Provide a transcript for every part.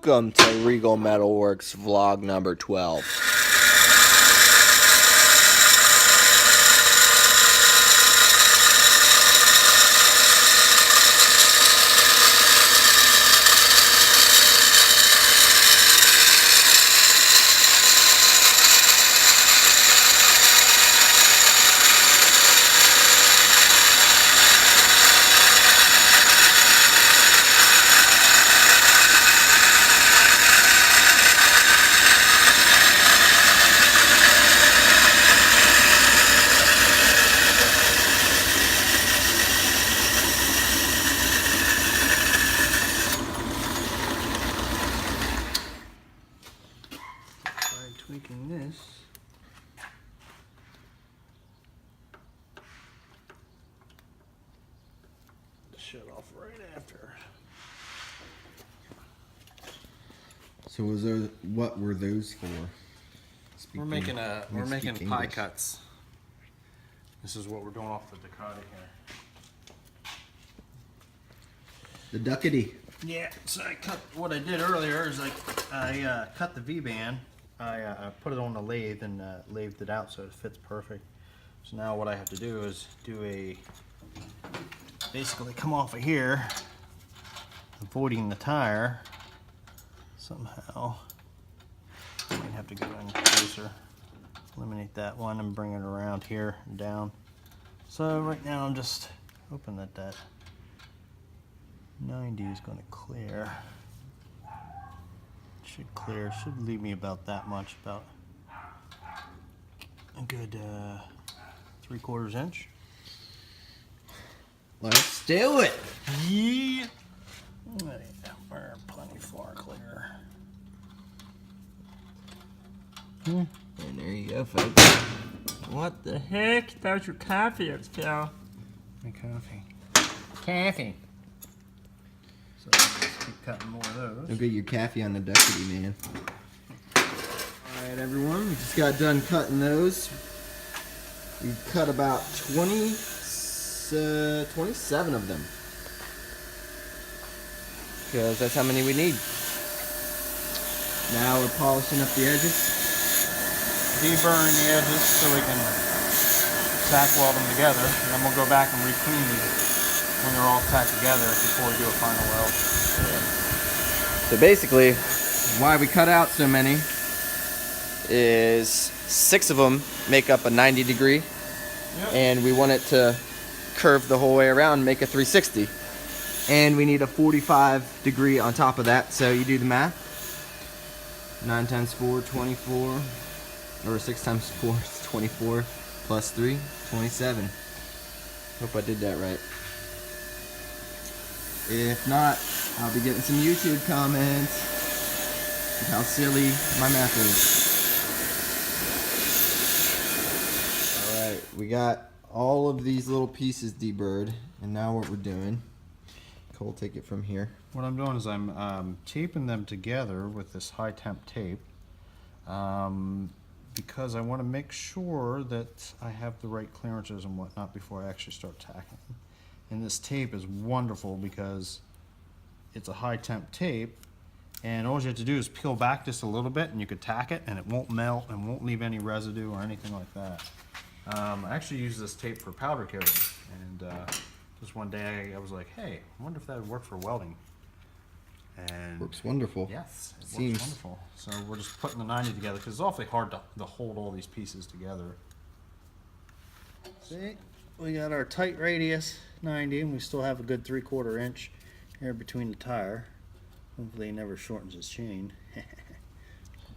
Welcome to Regal Metalworks vlog number 12. Tweaking this. Shut off right after. So was there, what were those for? We're making pie cuts. This is what we're doing off the Ducati here. The Ducati. Yeah, so I cut, what I did earlier is I cut the V-band. I put it on the lathe and lathed it out so it fits perfect. So now what I have to do is basically come off of here, avoiding the tire somehow. I'm gonna have to go in closer, eliminate that one and bring it around here and down. So right now I'm just hoping that that 90 is going to clear. Should clear, should leave me about that much, about a good 3/4 inch. Let's do it. Yeah. We're plenty far clear. And there you go, folks. What the heck? That was your coffee, pal. My coffee. Coffee. So let's keep cutting more of those. Look at your caffey on the Ducati, man. Alright, everyone. We just got done cutting those. We cut about 27 of them. Because that's how many we need. Now we're polishing up the edges. Deburring the edges so we can tack weld them together. And then we'll go back and re-clean these when they're all tacked together before we do a final weld. So basically, why we cut out so many is 6 of them make up a 90 degree. Yep. And we want it to curve the whole way around, make a 360. And we need a 45 degree on top of that, so you do the math. 9 times 4, 24. Or 6 times 4 is 24, plus 3, 27. Hope I did that right. If not, I'll be getting some YouTube comments of how silly my math is. Alright, we got all of these little pieces deburred, and now what we're doing, Cole, take it from here. What I'm doing is I'm taping them together with this high temp tape. Because I want to make sure that I have the right clearances and whatnot before I actually start tacking them. And this tape is wonderful because it's a high temp tape, and all you have to do is peel back just a little bit and you could tack it and it won't melt and won't leave any residue or anything like that. I actually use this tape for powder coating, and just one day I was like, hey, I wonder if that would work for welding. And Works wonderful. yes, it Seems works wonderful. So we're just putting the 90 together because it's awfully hard to hold all these pieces together. See, we got our tight radius 90, and we still have a good 3/4 inch here between the tire. Hopefully, he never shortens his chain.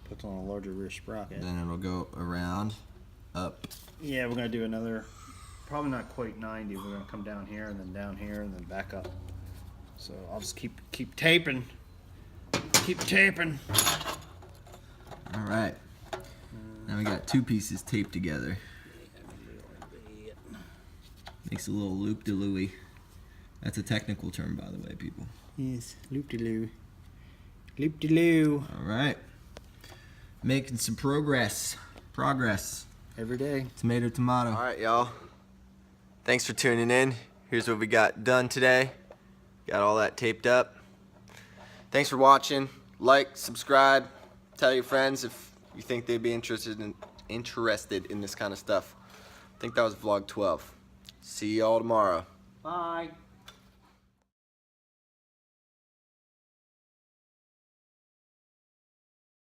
Puts on a larger rear sprocket. Then it'll go around, up. Yeah, we're gonna do another, probably not quite 90. We're gonna come down here and then down here and then back up. So I'll just keep taping. Keep taping. Alright. Now we got 2 pieces taped together. Makes a little loop-de-looey. That's a technical term, by the way, people. Yes, loop-de-loo. Loop-de-loo. Alright. Making some progress. Every day. Tomato, tomato. Alright, y'all. Thanks for tuning in. Here's what we got done today. Got all that taped up. Thanks for watching. like, subscribe, tell your friends if you think they'd be interested in this kind of stuff. I think that was vlog 12. See y'all tomorrow. Bye.